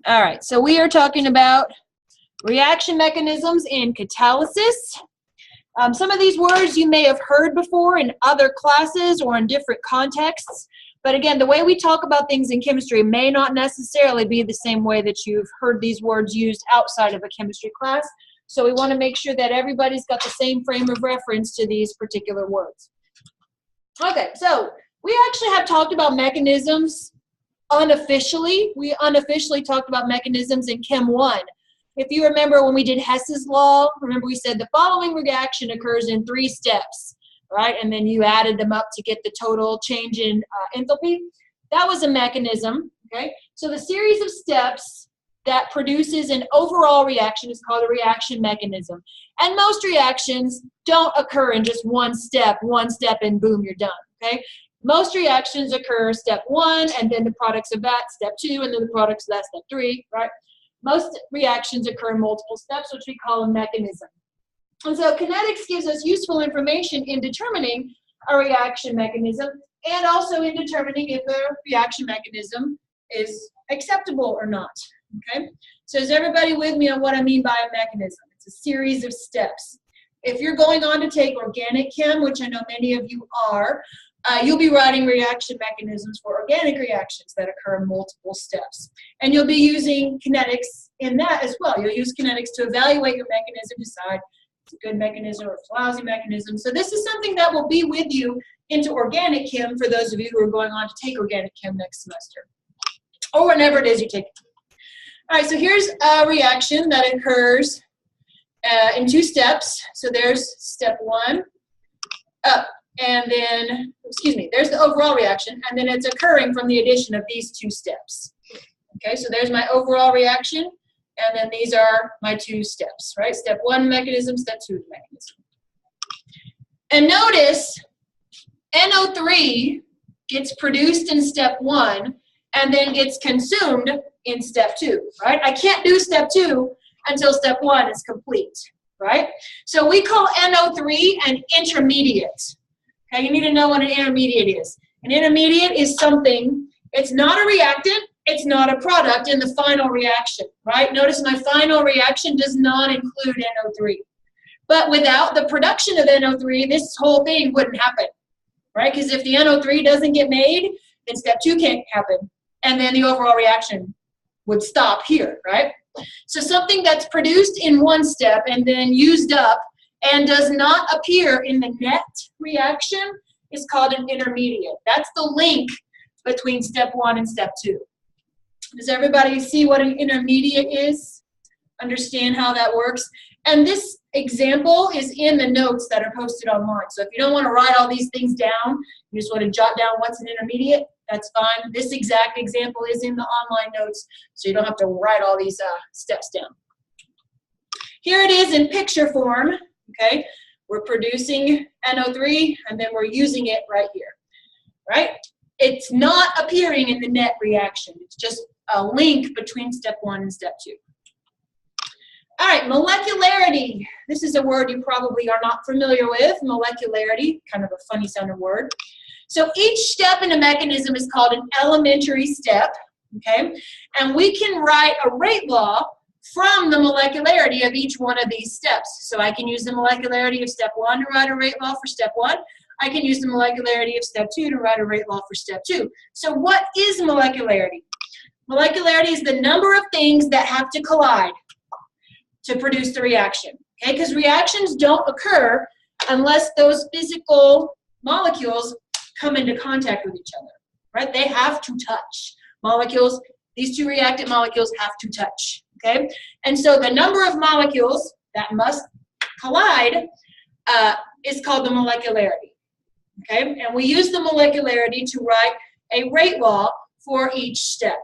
All right, so we are talking about reaction mechanisms in catalysis. Some of these words you may have heard before in other classes or in different contexts. But again, the way we talk about things in chemistry may not necessarily be the same way that you've heard these words used outside of a chemistry class. So we want to make sure that everybody's got the same frame of reference to these particular words. Okay, so we actually have talked about mechanisms unofficially. We unofficially talked about mechanisms in Chem 1. If you remember when we did Hess's law, remember we said the following reaction occurs in 3 steps. Right, and then you added them up to get the total change in enthalpy. That was a mechanism, okay? So the series of steps that produces an overall reaction is called a reaction mechanism. And most reactions don't occur in just one step, and boom, you're done, okay? Most reactions occur step 1, and then the products of that, step 2, and then the products of that, step 3, right? Most reactions occur in multiple steps, which we call a mechanism. And so kinetics gives us useful information in determining a reaction mechanism and also in determining if a reaction mechanism is acceptable or not, okay? So is everybody with me on what I mean by a mechanism? It's a series of steps. If you're going on to take organic chem, which I know many of you are, you'll be writing reaction mechanisms for organic reactions that occur in multiple steps. And you'll be using kinetics in that as well. You'll use kinetics to evaluate your mechanism, decide it's a good mechanism or it's a lousy mechanism. So this is something that will be with you into organic chem for those of you who are going on to take organic chem next semester or whenever it is you take it. All right, so here's a reaction that occurs in 2 steps. So there's step 1 up, and then, there's the overall reaction, and then it's occurring from the addition of these 2 steps. Okay, so there's my overall reaction. And then these are my 2 steps, right? Step 1 mechanism, step 2 mechanism. And notice NO3 gets produced in step 1 and then gets consumed in step 2, right? I can't do step 2 until step 1 is complete, right? So we call NO3 an intermediate. Okay, you need to know what an intermediate is. An intermediate is something, it's not a reactant, it's not a product in the final reaction, right? Notice my final reaction does not include NO3. But without the production of NO3, this whole thing wouldn't happen, right? Because if the NO3 doesn't get made, then step 2 can't happen. And then the overall reaction would stop here, right? So something that's produced in 1 step and then used up and does not appear in the net reaction is called an intermediate. That's the link between step 1 and step 2. Does everybody see what an intermediate is? Understand how that works? And this example is in the notes that are posted online. So if you don't want to write all these things down, you just want to jot down what's an intermediate, that's fine. This exact example is in the online notes, so you don't have to write all these steps down. Here it is in picture form, okay? We're producing NO3, and then we're using it right here, right? It's not appearing in the net reaction. It's just a link between step 1 and step 2. All right, molecularity. This is a word you probably are not familiar with, molecularity, kind of a funny sounding word. So each step in a mechanism is called an elementary step, okay? And we can write a rate law from the molecularity of each one of these steps. So I can use the molecularity of step 1 to write a rate law for step 1. I can use the molecularity of step 2 to write a rate law for step 2. So what is molecularity? Molecularity is the number of things that have to collide to produce the reaction, okay? Because reactions don't occur unless those physical molecules come into contact with each other, right? They have to touch. Molecules, these 2 reactant molecules have to touch, okay? And so the number of molecules that must collide is called the molecularity, okay? And we use the molecularity to write a rate law for each step.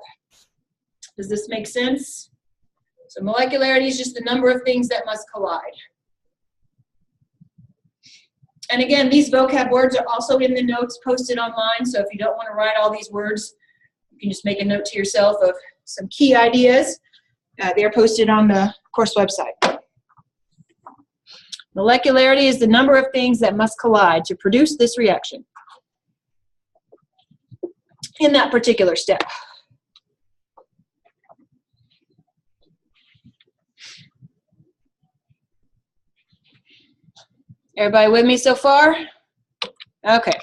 Does this make sense? So molecularity is just the number of things that must collide. And again, these vocab words are also in the notes posted online, so if you don't want to write all these words, you can just make a note to yourself of some key ideas. They're posted on the course website. Molecularity is the number of things that must collide to produce this reaction in that particular step. Everybody with me so far? Okay.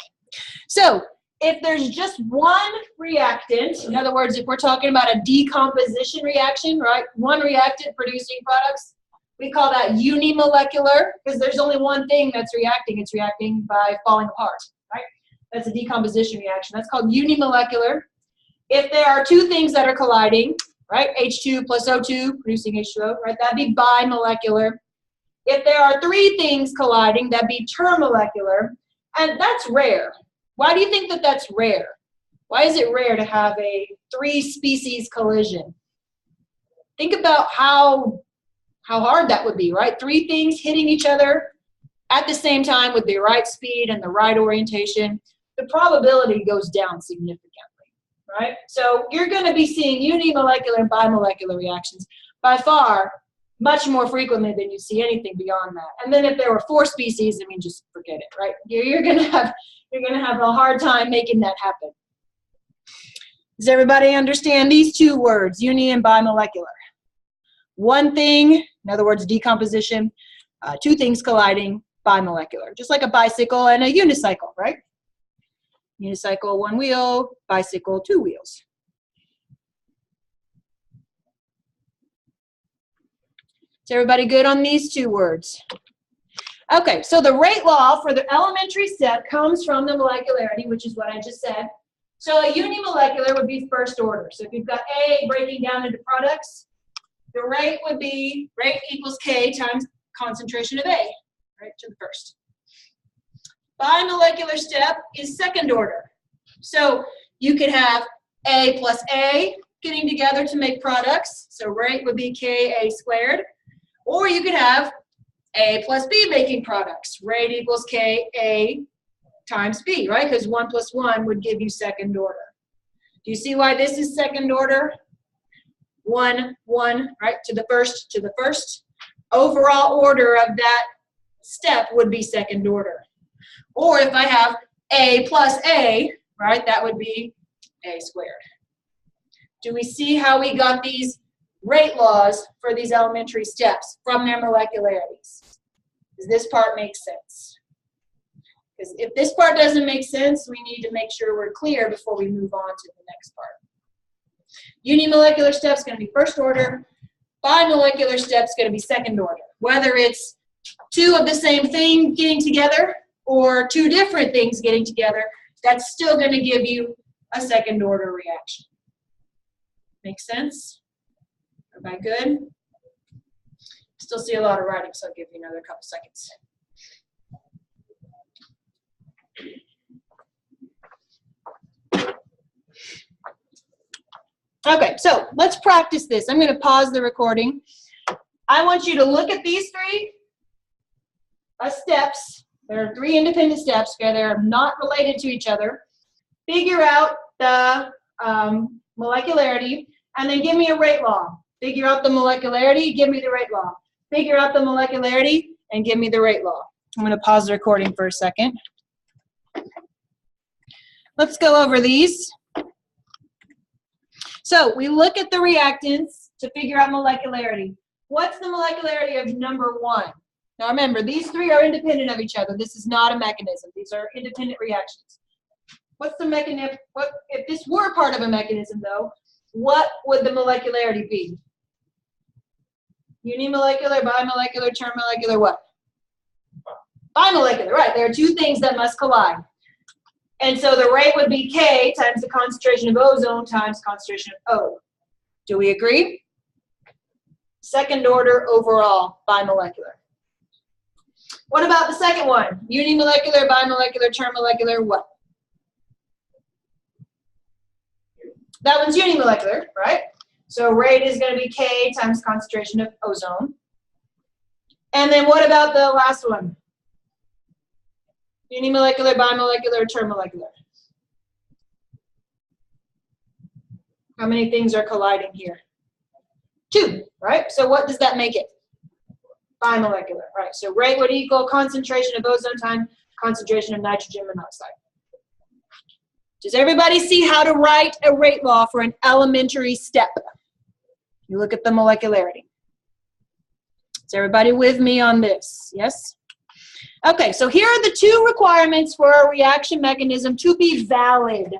So if there's just one reactant, in other words, if we're talking about a decomposition reaction, right? One reactant producing products, we call that unimolecular because there's only one thing that's reacting. It's reacting by falling apart, right? That's a decomposition reaction. That's called unimolecular. If there are two things that are colliding, right? H2 plus O2 producing H2O, right? That'd be bimolecular. If there are three things colliding, that'd be termolecular. And that's rare. Why do you think that that's rare? Why is it rare to have a three-species collision? Think about how hard that would be, right? Three things hitting each other at the same time with the right speed and the right orientation. The probability goes down significantly, right? So you're going to be seeing unimolecular and bimolecular reactions by far much more frequently than you see anything beyond that. And then if there were four species, I mean, just forget it, right? You're going to have a hard time making that happen. Does everybody understand these two words, uni and bimolecular? One thing, in other words, decomposition, two things colliding, bimolecular. Just like a bicycle and a unicycle, right? Unicycle, one wheel, bicycle, two wheels. Is everybody good on these two words? Okay, so the rate law for the elementary step comes from the molecularity, which is what I just said. So a unimolecular would be first order. So if you've got A breaking down into products, the rate would be rate equals K times concentration of A, right, to the first. Bimolecular step is second order. So you could have A plus A getting together to make products. So rate would be Ka squared. Or you could have A plus B making products. Rate equals Ka times B, right? Because 1 plus 1 would give you second order. Do you see why this is second order? 1, 1, right? To the first, to the first. Overall order of that step would be second order. Or if I have A plus A, right, that would be A squared. Do we see how we got these rate laws for these elementary steps from their molecularities? Does this part make sense? Because if this part doesn't make sense, we need to make sure we're clear before we move on to the next part. Unimolecular step is going to be first order. Bimolecular step is going to be second order. Whether it's two of the same thing getting together or two different things getting together, that's still going to give you a second order reaction. Make sense? Everybody good? Still see a lot of writing, so I'll give you another couple seconds. Okay, so let's practice this. I'm going to pause the recording. I want you to look at these three steps. There are three independent steps. Okay, they're not related to each other. Figure out the molecularity, and then give me a rate law. Figure out the molecularity, give me the rate law. Figure out the molecularity, and give me the rate law. I'm going to pause the recording for a second. Let's go over these. So we look at the reactants to figure out molecularity. What's the molecularity of number 1? Now remember, these three are independent of each other. This is not a mechanism. These are independent reactions. What's the mechanism? If this were part of a mechanism, though, what would the molecularity be? Unimolecular, bimolecular, termolecular, what? Bimolecular, right. There are two things that must collide. And so the rate would be K times the concentration of ozone times concentration of O. Do we agree? Second order overall, bimolecular. What about the second one? Unimolecular, bimolecular, termolecular, what? That one's unimolecular, right? So rate is going to be K times concentration of ozone. And then what about the last one? Unimolecular, bimolecular, termolecular. How many things are colliding here? 2, right? So what does that make it? Bimolecular, right? So rate would equal concentration of ozone times concentration of nitrogen monoxide. Does everybody see how to write a rate law for an elementary step? You look at the molecularity. Is everybody with me on this? Yes? Okay, so here are the two requirements for a reaction mechanism to be valid.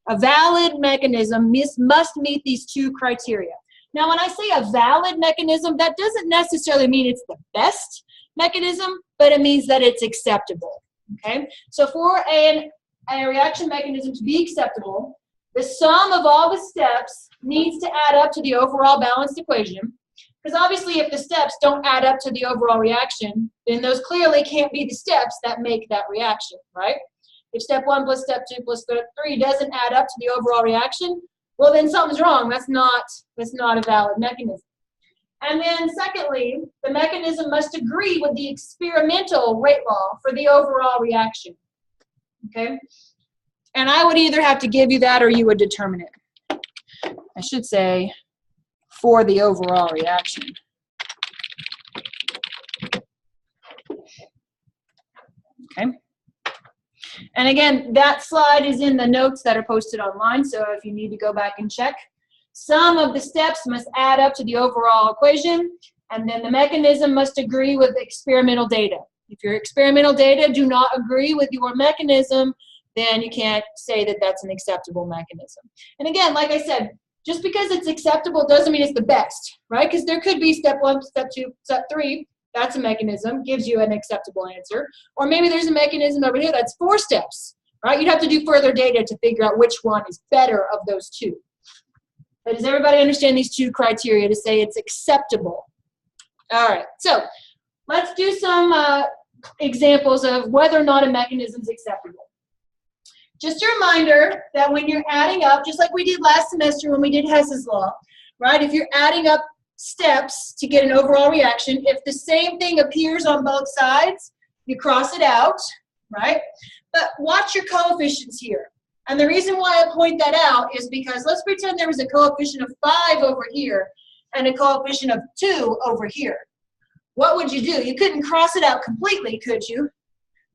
A valid mechanism must meet these two criteria. Now, when I say a valid mechanism, that doesn't necessarily mean it's the best mechanism, but it means that it's acceptable. Okay, so for a reaction mechanism to be acceptable, the sum of all the steps needs to add up to the overall balanced equation. Because obviously, if the steps don't add up to the overall reaction, then those clearly can't be the steps that make that reaction, right? If step 1 plus step 2 plus step 3 doesn't add up to the overall reaction, well, then something's wrong. That's not a valid mechanism. And then secondly, the mechanism must agree with the experimental rate law for the overall reaction. Okay? And I would either have to give you that or you would determine it. I should say for the overall reaction. Okay? And again, that slide is in the notes that are posted online, so if you need to go back and check. Some of the steps must add up to the overall equation, and then the mechanism must agree with the experimental data. If your experimental data do not agree with your mechanism, then you can't say that that's an acceptable mechanism. And again, like I said, just because it's acceptable doesn't mean it's the best, right? Because there could be step 1, step 2, step 3. That's a mechanism, gives you an acceptable answer. Or maybe there's a mechanism over here that's 4 steps, right? You'd have to do further data to figure out which one is better of those two. But does everybody understand these two criteria to say it's acceptable? All right, so let's do some examples of whether or not a mechanism is acceptable. Just a reminder that when you're adding up, just like we did last semester when we did Hess's law, right? If you're adding up steps to get an overall reaction, if the same thing appears on both sides, you cross it out, right? But watch your coefficients here. And the reason why I point that out is because let's pretend there was a coefficient of 5 over here and a coefficient of 2 over here. What would you do? You couldn't cross it out completely, could you?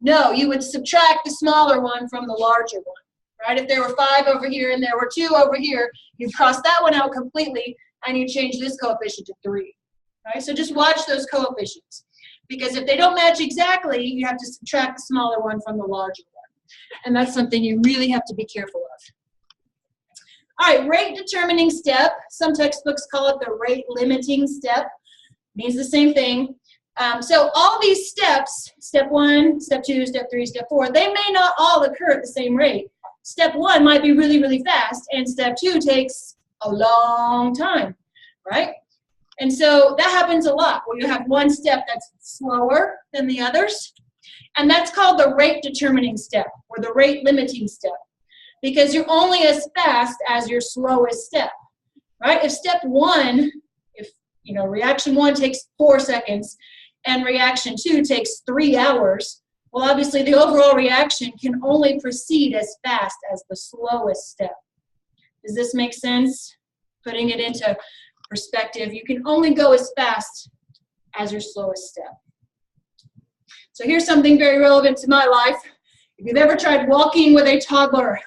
No, you would subtract the smaller one from the larger one, right? If there were 5 over here and there were 2 over here, you'd cross that one out completely and you change this coefficient to 3, right? So just watch those coefficients, because if they don't match exactly, you have to subtract the smaller one from the larger one. And that's something you really have to be careful of. All right, rate determining step. Some textbooks call it the rate limiting step. Means the same thing. So all these steps, step 1, step 2, step 3, step 4, they may not all occur at the same rate. Step 1 might be really, really fast, and step 2 takes a long time, right? And so that happens a lot, where you have one step that's slower than the others, and that's called the rate determining step, or the rate limiting step, because you're only as fast as your slowest step, right? If step 1, reaction 1 takes 4 seconds, and reaction 2 takes 3 hours, well, obviously the overall reaction can only proceed as fast as the slowest step. Does this make sense? Putting it into perspective, you can only go as fast as your slowest step. So here's something very relevant to my life. If you've ever tried walking with a toddler,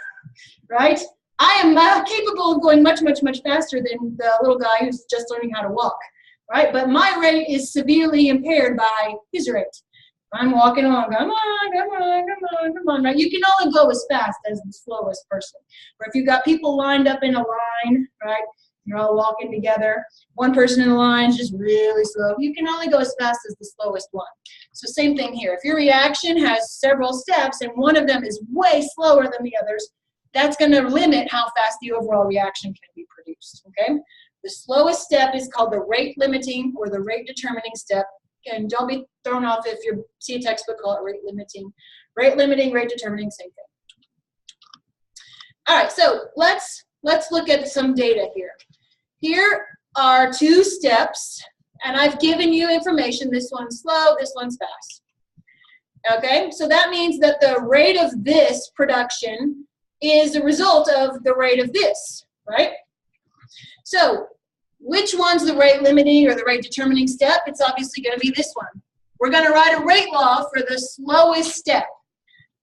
right? I am capable of going much, much, much faster than the little guy who's just learning how to walk, right? But my rate is severely impaired by his rate. I'm walking along, come on, come on, come on, come on, right? You can only go as fast as the slowest person. Or if you've got people lined up in a line, right? You're all walking together. One person in the line is just really slow. You can only go as fast as the slowest one. So same thing here. If your reaction has several steps and one of them is way slower than the others, that's going to limit how fast the overall reaction can be produced, okay? The slowest step is called the rate limiting or the rate determining step. And don't be thrown off if you see a textbook call it rate limiting. Rate limiting, rate determining, same thing. All right, so let's look at some data here. Here are 2 steps, and I've given you information. This one's slow, this one's fast. Okay, so that means that the rate of this production is a result of the rate of this, right? So which one's the rate limiting or the rate determining step? It's obviously going to be this one. We're going to write a rate law for the slowest step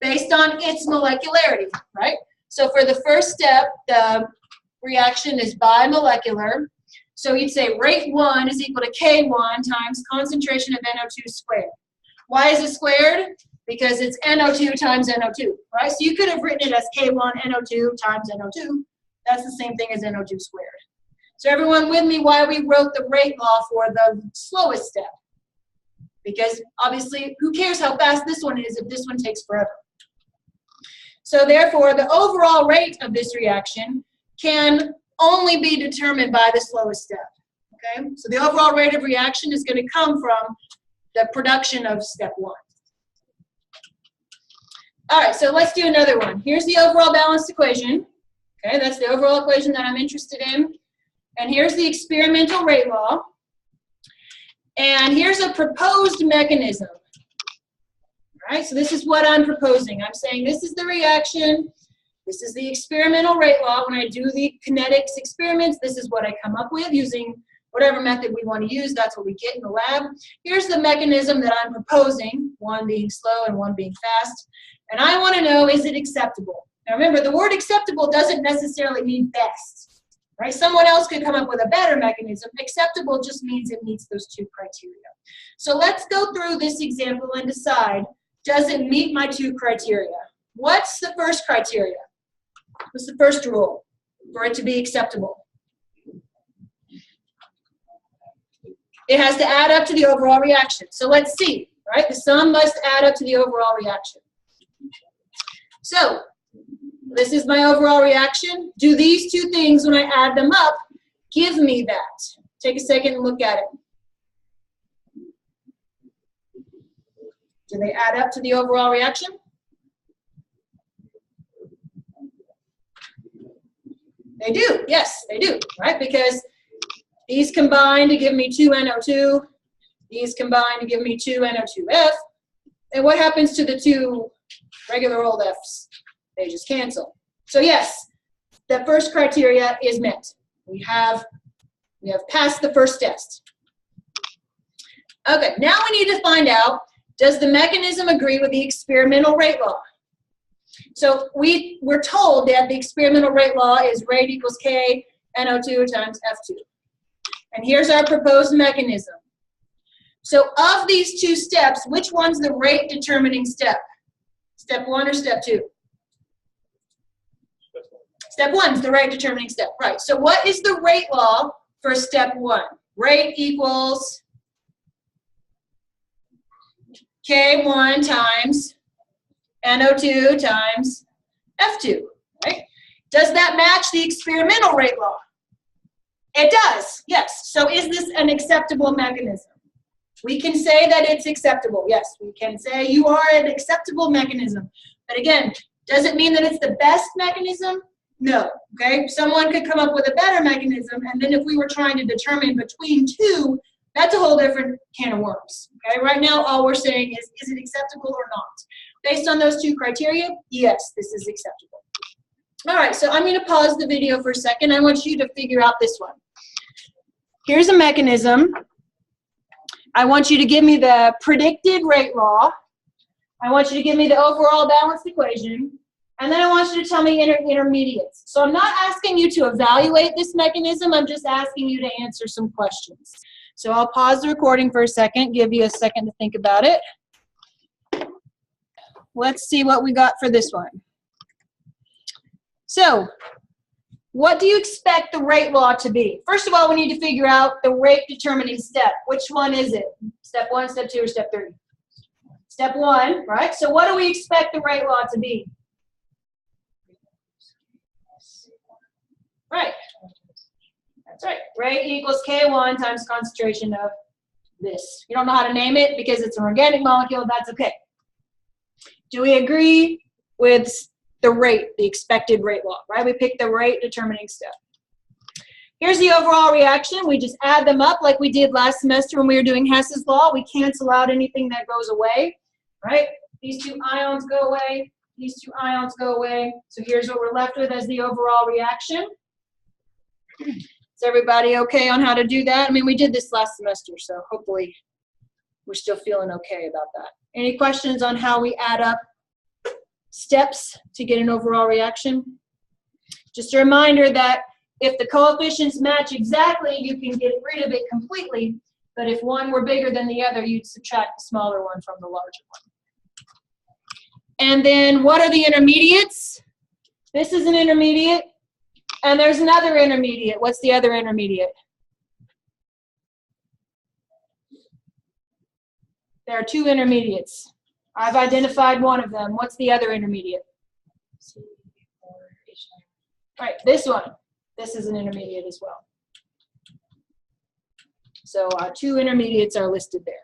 based on its molecularity, right? So for the first step, the reaction is bimolecular. So you'd say rate 1 is equal to K1 times concentration of NO2 squared. Why is it squared? Because it's NO2 times NO2, right? So you could have written it as K1 NO2 times NO2. That's the same thing as NO2 squared. So everyone with me why we wrote the rate law for the slowest step? Because obviously, who cares how fast this one is if this one takes forever? So therefore, the overall rate of this reaction can only be determined by the slowest step, okay? So the overall rate of reaction is going to come from the production of step 1. All right, so let's do another one. Here's the overall balanced equation. Okay, that's the overall equation that I'm interested in. And here's the experimental rate law. And here's a proposed mechanism. All right, so this is what I'm proposing. I'm saying this is the reaction. This is the experimental rate law. When I do the kinetics experiments, this is what I come up with using whatever method we want to use. That's what we get in the lab. Here's the mechanism that I'm proposing, one being slow and one being fast. And I want to know, is it acceptable? Now remember, the word acceptable doesn't necessarily mean best, right? Someone else could come up with a better mechanism. Acceptable just means it meets those 2 criteria. So let's go through this example and decide, does it meet my 2 criteria? What's the first criteria? What's the first rule for it to be acceptable? It has to add up to the overall reaction. So let's see, right? The sum must add up to the overall reaction. So this is my overall reaction. Do these 2 things, when I add them up, give me that? Take a second and look at it. Do they add up to the overall reaction? They do, yes, they do, right? Because these combine to give me 2 NO2. These combine to give me 2 NO2F. And what happens to the 2 regular old F's? They just cancel. So yes, the first criteria is met. We have passed the first test. Okay, now we need to find out, does the mechanism agree with the experimental rate law? So we're told that the experimental rate law is rate equals K NO2 times F2. And here's our proposed mechanism. So of these 2 steps, which one's the rate determining step? Step 1 or step 2? Step 1 is the rate determining step, right? So what is the rate law for step 1? Rate equals K1 times NO2 times F2, right? Does that match the experimental rate law? It does, yes. So is this an acceptable mechanism? We can say that it's acceptable. Yes, we can say you are an acceptable mechanism. But again, does it mean that it's the best mechanism? No, okay? Someone could come up with a better mechanism, and then if we were trying to determine between 2, that's a whole different can of worms, okay? Right now, all we're saying is it acceptable or not? Based on those 2 criteria, yes, this is acceptable. All right, so I'm going to pause the video for a second. I want you to figure out this one. Here's a mechanism. I want you to give me the predicted rate law. I want you to give me the overall balanced equation. And then I want you to tell me intermediates. So I'm not asking you to evaluate this mechanism. I'm just asking you to answer some questions. So I'll pause the recording for a second, give you a second to think about it. Let's see what we got for this one. So what do you expect the rate law to be? First of all, we need to figure out the rate determining step. Which one is it? Step 1, step 2, or step 3? Step 1, right? So what do we expect the rate law to be? Right. That's right. Rate equals K1 times concentration of this. You don't know how to name it because it's an organic molecule. That's okay. Do we agree with the rate, the expected rate law, right? We pick the rate determining step. Here's the overall reaction. We just add them up like we did last semester when we were doing Hess's law. We cancel out anything that goes away, right? These 2 ions go away. These 2 ions go away. So here's what we're left with as the overall reaction. Is everybody okay on how to do that? I mean, we did this last semester, so hopefully we're still feeling okay about that. Any questions on how we add up steps to get an overall reaction? Just a reminder that if the coefficients match exactly, you can get rid of it completely. But if one were bigger than the other, you'd subtract the smaller one from the larger one. And then what are the intermediates? This is an intermediate, and there's another intermediate. What's the other intermediate? There are two intermediates. I've identified one of them. What's the other intermediate? Right, this one. This is an intermediate as well. So our two intermediates are listed there.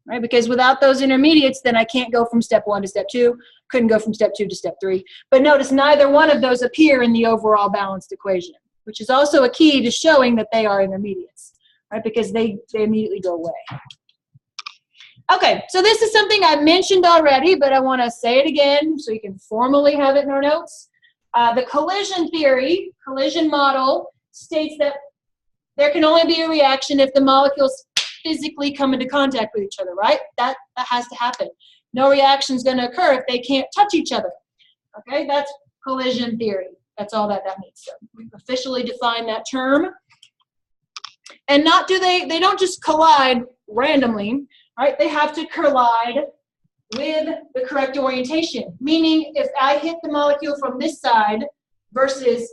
Right, because without those intermediates, then I can't go from step 1 to step 2, couldn't go from step 2 to step 3. But notice neither one of those appear in the overall balanced equation, which is also a key to showing that they are intermediates, right, because they immediately go away. Okay, so this is something I mentioned already, but I want to say it again so you can formally have it in our notes. The collision theory, collision model, states that there can only be a reaction if the molecules physically come into contact with each other, right? That has to happen. No reaction is going to occur if they can't touch each other. Okay, that's collision theory. That's all that means. So we've officially defined that term. And they don't just collide randomly, right? They have to collide with the correct orientation. Meaning if I hit the molecule from this side versus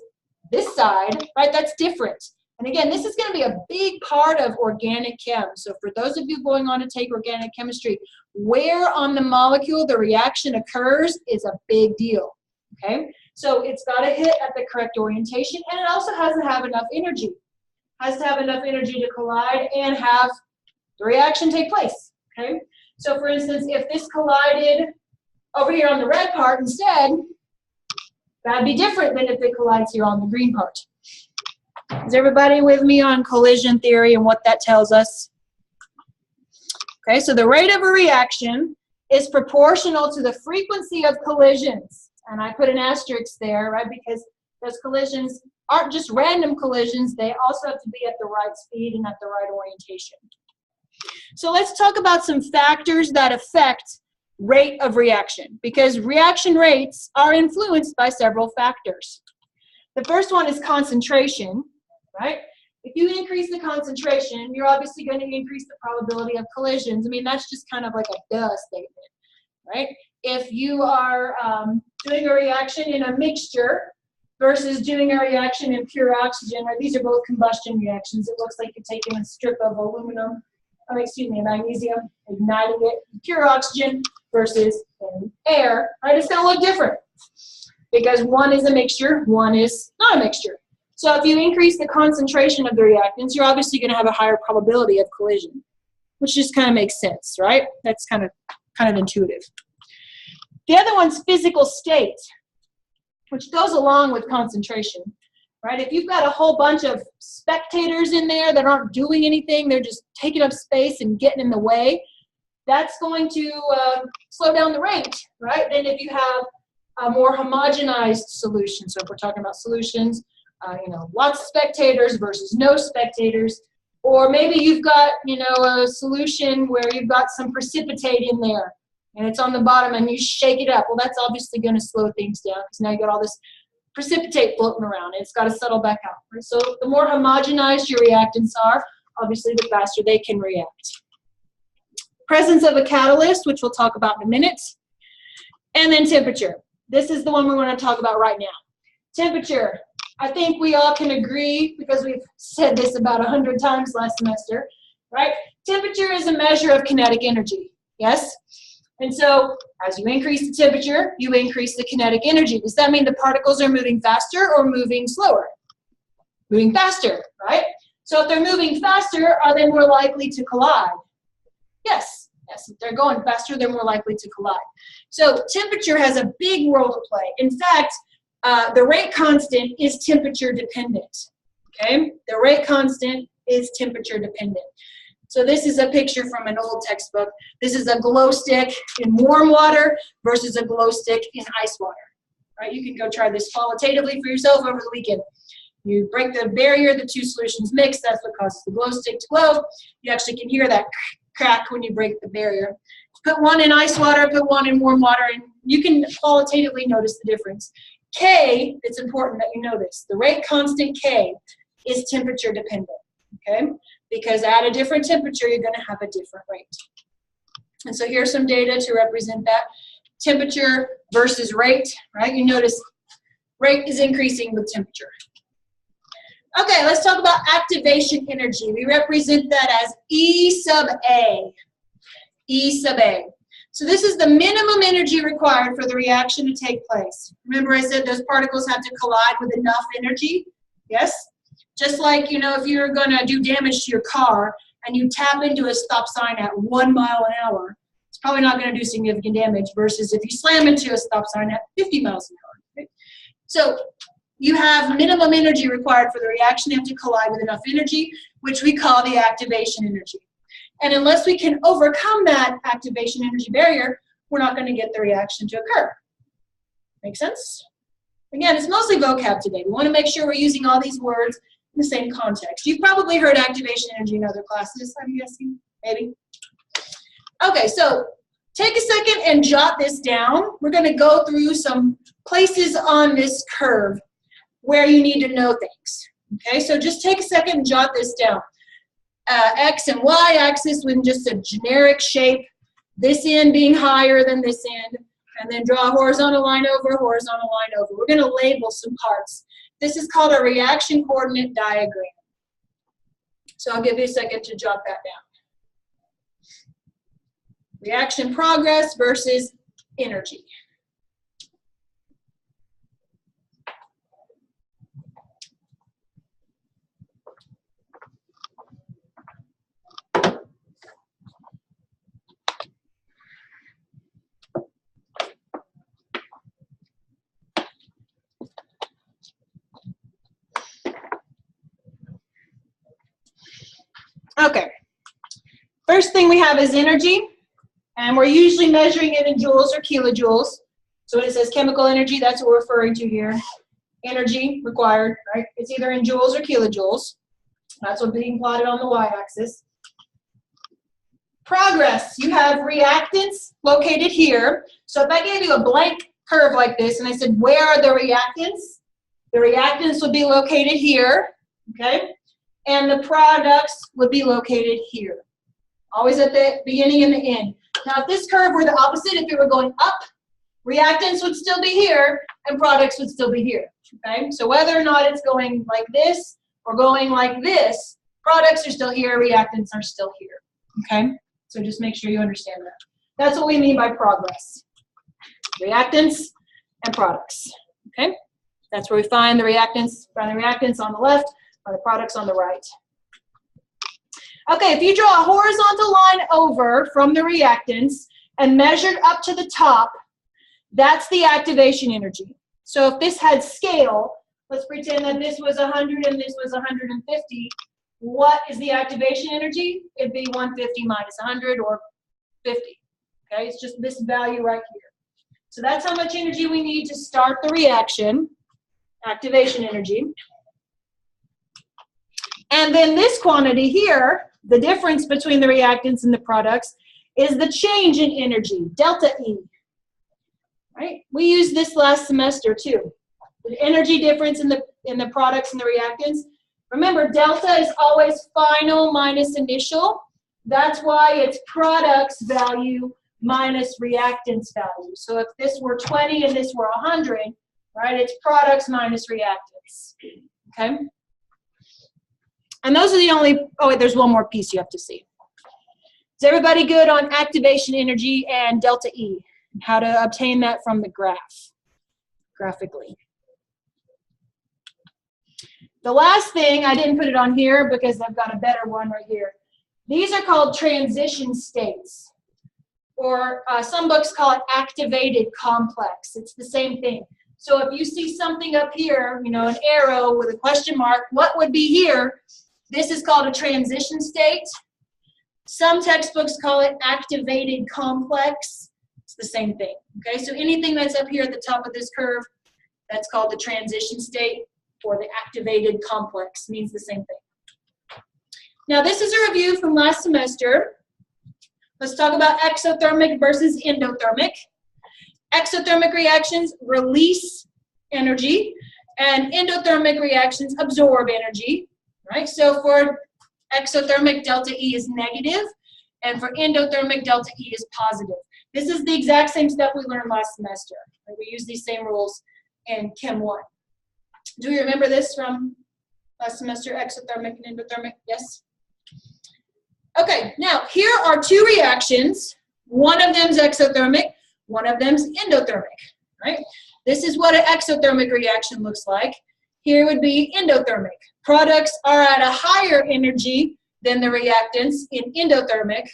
this side, right, that's different. And again, this is going to be a big part of organic chem. So for those of you going on to take organic chemistry, where on the molecule the reaction occurs is a big deal, okay? So it's got to hit at the correct orientation, and it also has to have enough energy. Has to have enough energy to collide and have the reaction take place, okay? So for instance, if this collided over here on the red part instead, that'd be different than if it collides here on the green part. Is everybody with me on collision theory and what that tells us? Okay, so the rate of a reaction is proportional to the frequency of collisions. And I put an asterisk there, right, because those collisions aren't just random collisions, they also have to be at the right speed and at the right orientation. So let's talk about some factors that affect rate of reaction, because reaction rates are influenced by several factors. The first one is concentration, right? If you increase the concentration, you're obviously going to increase the probability of collisions. I mean, that's just kind of like a duh statement, right? If you are doing a reaction in a mixture versus doing a reaction in pure oxygen, right? These are both combustion reactions. It looks like you're taking a strip of magnesium, igniting it in pure oxygen versus in air, right? It's going to look different because one is a mixture, one is not a mixture. So if you increase the concentration of the reactants, you're obviously going to have a higher probability of collision, which just kind of makes sense, right? That's kind of intuitive. The other one's physical state, which goes along with concentration, right? If you've got a whole bunch of spectators in there that aren't doing anything, they're just taking up space and getting in the way, that's going to slow down the rate, right? Than if you have a more homogenized solution. So if we're talking about solutions, lots of spectators versus no spectators, or maybe you've got, a solution where you've got some precipitate in there and it's on the bottom and you shake it up. Well, that's obviously going to slow things down because now you got all this precipitate floating around and it's got to settle back out. Right? So the more homogenized your reactants are, obviously the faster they can react. Presence of a catalyst, which we'll talk about in a minute, and then temperature. This is the one we're going to talk about right now. Temperature. I think we all can agree, because we've said this about 100 times last semester, right? Temperature is a measure of kinetic energy, yes? And so as you increase the temperature, you increase the kinetic energy. Does that mean the particles are moving faster or moving slower? Moving faster, right? So if they're moving faster, are they more likely to collide? Yes. Yes, if they're going faster, they're more likely to collide. So temperature has a big role to play. In fact, the rate constant is temperature dependent, okay? The rate constant is temperature dependent. So this is a picture from an old textbook. This is a glow stick in warm water versus a glow stick in ice water, right? You can go try this qualitatively for yourself over the weekend. You break the barrier, the two solutions mix, that's what causes the glow stick to glow. You actually can hear that crack when you break the barrier. Put one in ice water, put one in warm water, and you can qualitatively notice the difference. K, it's important that you know this, the rate constant K is temperature dependent, okay? Because at a different temperature, you're going to have a different rate. And so here's some data to represent that. Temperature versus rate, right? You notice rate is increasing with temperature. Okay, let's talk about activation energy. We represent that as E sub A. E sub A. So this is the minimum energy required for the reaction to take place. Remember I said those particles have to collide with enough energy? Yes? Just like, you know, if you're going to do damage to your car and you tap into a stop sign at 1 mile an hour, it's probably not going to do significant damage versus if you slam into a stop sign at 50 miles an hour. Right? So you have minimum energy required for the reaction. You have to collide with enough energy, which we call the activation energy. And unless we can overcome that activation energy barrier, we're not going to get the reaction to occur. Make sense? Again, it's mostly vocab today. We want to make sure we're using all these words in the same context. You've probably heard activation energy in other classes, I'm guessing, maybe. Okay, so take a second and jot this down. We're going to go through some places on this curve where you need to know things. Okay, so just take a second and jot this down. X and Y axis with just a generic shape, this end being higher than this end, and then draw a horizontal line over, horizontal line over. We're going to label some parts. This is called a reaction coordinate diagram. So I'll give you a second to jot that down. Reaction progress versus energy. Okay, first thing we have is energy, and we're usually measuring it in joules or kilojoules. So when it says chemical energy, that's what we're referring to here. Energy required, right? It's either in joules or kilojoules. That's what's being plotted on the y-axis. Progress, you have reactants located here. So if I gave you a blank curve like this and I said, where are the reactants? The reactants would be located here, okay? And the products would be located here. Always at the beginning and the end. Now, if this curve were the opposite, if it were going up, reactants would still be here and products would still be here, okay? So whether or not it's going like this or going like this, products are still here, reactants are still here, okay? So just make sure you understand that. That's what we mean by progress. Reactants and products, okay? That's where we find the reactants on the left, or the products on the right. Okay, if you draw a horizontal line over from the reactants and measured up to the top, that's the activation energy. So if this had scale, let's pretend that this was 100 and this was 150. What is the activation energy? It'd be 150 minus 100 or 50. Okay, it's just this value right here. So that's how much energy we need to start the reaction, activation energy. And then this quantity here, the difference between the reactants and the products, is the change in energy, delta E. Right? We used this last semester too. The energy difference in the products and the reactants. Remember, delta is always final minus initial. That's why it's products value minus reactants value. So if this were 20 and this were 100, right, it's products minus reactants. Okay? And those are the only, oh wait, there's one more piece you have to see. Is everybody good on activation energy and delta E? And how to obtain that from the graph, graphically. The last thing, I didn't put it on here because I've got a better one right here. These are called transition states. Or some books call it activated complex. It's the same thing. So if you see something up here, you know, an arrow with a question mark, what would be here? This is called a transition state. Some textbooks call it activated complex. It's the same thing, okay? So anything that's up here at the top of this curve, that's called the transition state, or the activated complex, means the same thing. Now this is a review from last semester. Let's talk about exothermic versus endothermic. Exothermic reactions release energy, and endothermic reactions absorb energy. Right? So for exothermic, delta E is negative, and for endothermic, delta E is positive. This is the exact same step we learned last semester. Right? We use these same rules in Chem 1. Do you remember this from last semester, exothermic and endothermic? Yes? Okay, now here are two reactions. One of them is exothermic, one of them is endothermic, right? This is what an exothermic reaction looks like. Here would be endothermic. Products are at a higher energy than the reactants in endothermic.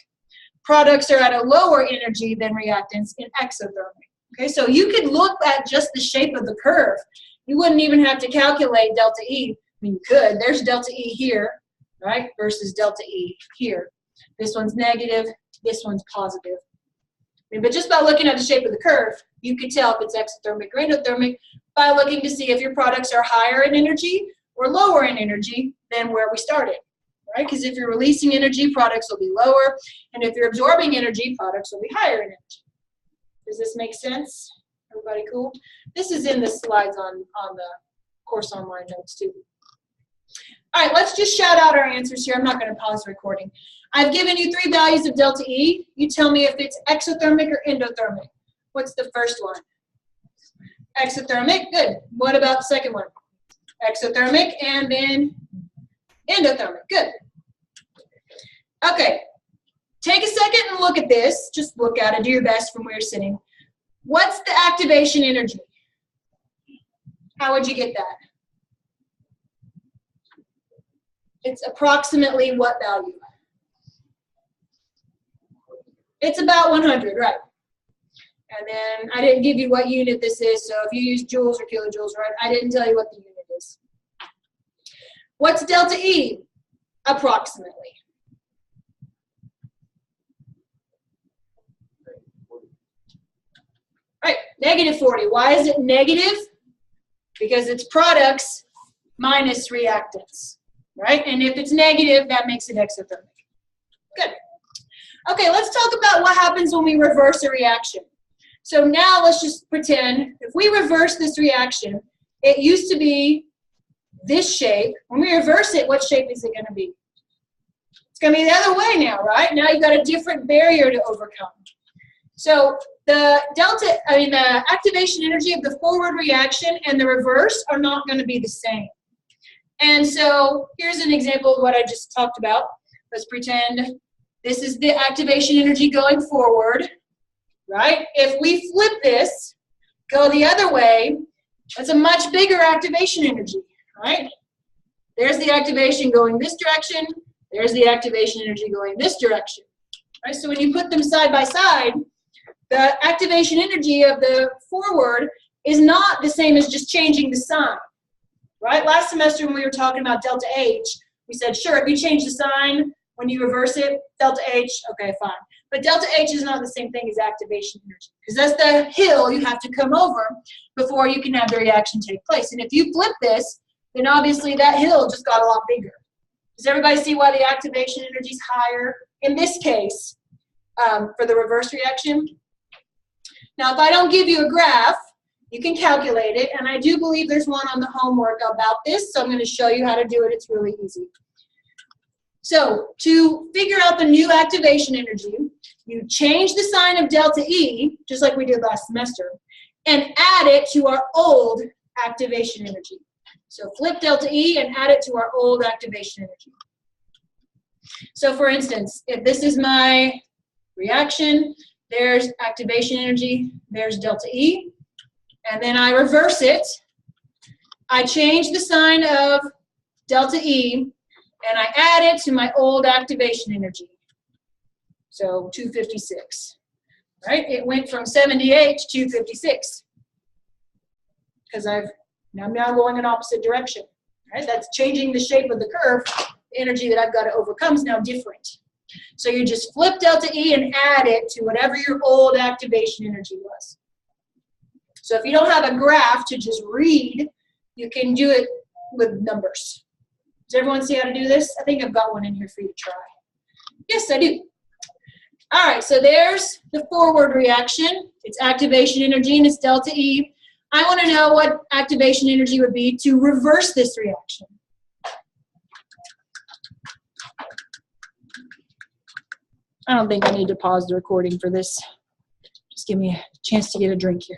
Products are at a lower energy than reactants in exothermic. Okay, so you could look at just the shape of the curve. You wouldn't even have to calculate delta E. I mean, you could. There's delta E here, right, versus delta E here. This one's negative, this one's positive. I mean, but just by looking at the shape of the curve, you could tell if it's exothermic or endothermic by looking to see if your products are higher in energy or lower in energy than where we started, right? Because if you're releasing energy, products will be lower, and if you're absorbing energy, products will be higher in energy. Does this make sense? Everybody cool? This is in the slides on the course online notes too. All right, let's just shout out our answers here. I'm not going to pause the recording. I've given you 3 values of delta E. You tell me if it's exothermic or endothermic. What's the first one? Exothermic, good. What about the second one? Exothermic and then endothermic, good. Okay, take a second and look at this. Just look at it, do your best from where you're sitting. What's the activation energy? How would you get that? It's approximately what value? It's about 100, right? And then I didn't give you what unit this is, so if you use joules or kilojoules, right? I didn't tell you what the unit is. What's delta E? Approximately. Right, negative 40. Why is it negative? Because it's products minus reactants, right? And if it's negative, that makes it exothermic. Good. Okay, let's talk about what happens when we reverse a reaction. So now let's just pretend if we reverse this reaction, it used to be this shape. When we reverse it, what shape is it going to be? It's going to be the other way now, right? Now you've got a different barrier to overcome. So the activation energy of the forward reaction and the reverse are not going to be the same. And so here's an example of what I just talked about. Let's pretend this is the activation energy going forward, right? If we flip this, go the other way, that's a much bigger activation energy, right? There's the activation going this direction. There's the activation energy going this direction, right? So when you put them side by side, the activation energy of the forward is not the same as just changing the sign, right? Last semester when we were talking about delta H, we said, sure, if you change the sign, when you reverse it, delta H, okay, fine. But delta H is not the same thing as activation energy, because that's the hill you have to come over before you can have the reaction take place. And if you flip this, then obviously that hill just got a lot bigger. Does everybody see why the activation energy is higher in this case for the reverse reaction? Now, if I don't give you a graph, you can calculate it, and I do believe there's one on the homework about this, so I'm going to show you how to do it. It's really easy. So to figure out the new activation energy, you change the sign of delta E, just like we did last semester, and add it to our old activation energy. So flip delta E and add it to our old activation energy. So for instance, if this is my reaction, there's activation energy, there's delta E, and then I reverse it. I change the sign of delta E, and I add it to my old activation energy. So 256, right? It went from 78 to 256 because I'm now going in opposite direction, right? That's changing the shape of the curve. The energy that I've got to overcome is now different. So you just flip delta E and add it to whatever your old activation energy was. So if you don't have a graph to just read, you can do it with numbers. Does everyone see how to do this? I think I've got one in here for you to try. Yes, I do. All right, so there's the forward reaction. It's activation energy and it's delta E. I want to know what activation energy would be to reverse this reaction. I don't think I need to pause the recording for this. Just give me a chance to get a drink here.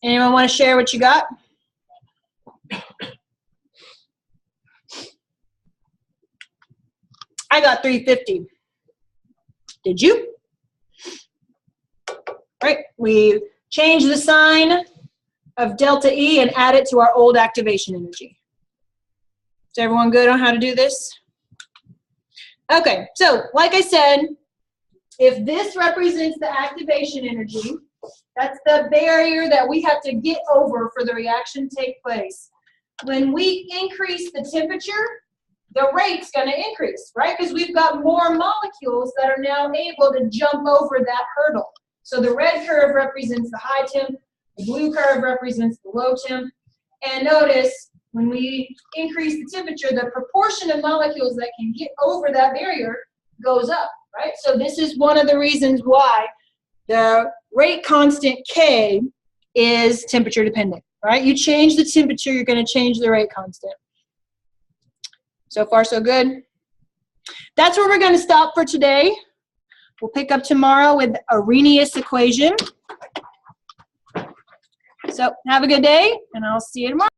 Anyone want to share what you got? I got 350. Did you? Right, we change the sign of delta E and add it to our old activation energy. Is everyone good on how to do this? Okay, so like I said, if this represents the activation energy, that's the barrier that we have to get over for the reaction to take place. When we increase the temperature, the rate's going to increase, right? Because we've got more molecules that are now able to jump over that hurdle. So the red curve represents the high temp, the blue curve represents the low temp. And notice, when we increase the temperature, the proportion of molecules that can get over that barrier goes up, right? So this is one of the reasons why the rate constant K is temperature dependent, right? You change the temperature, you're going to change the rate constant. So far, so good. That's where we're going to stop for today. We'll pick up tomorrow with Arrhenius equation. So have a good day, and I'll see you tomorrow.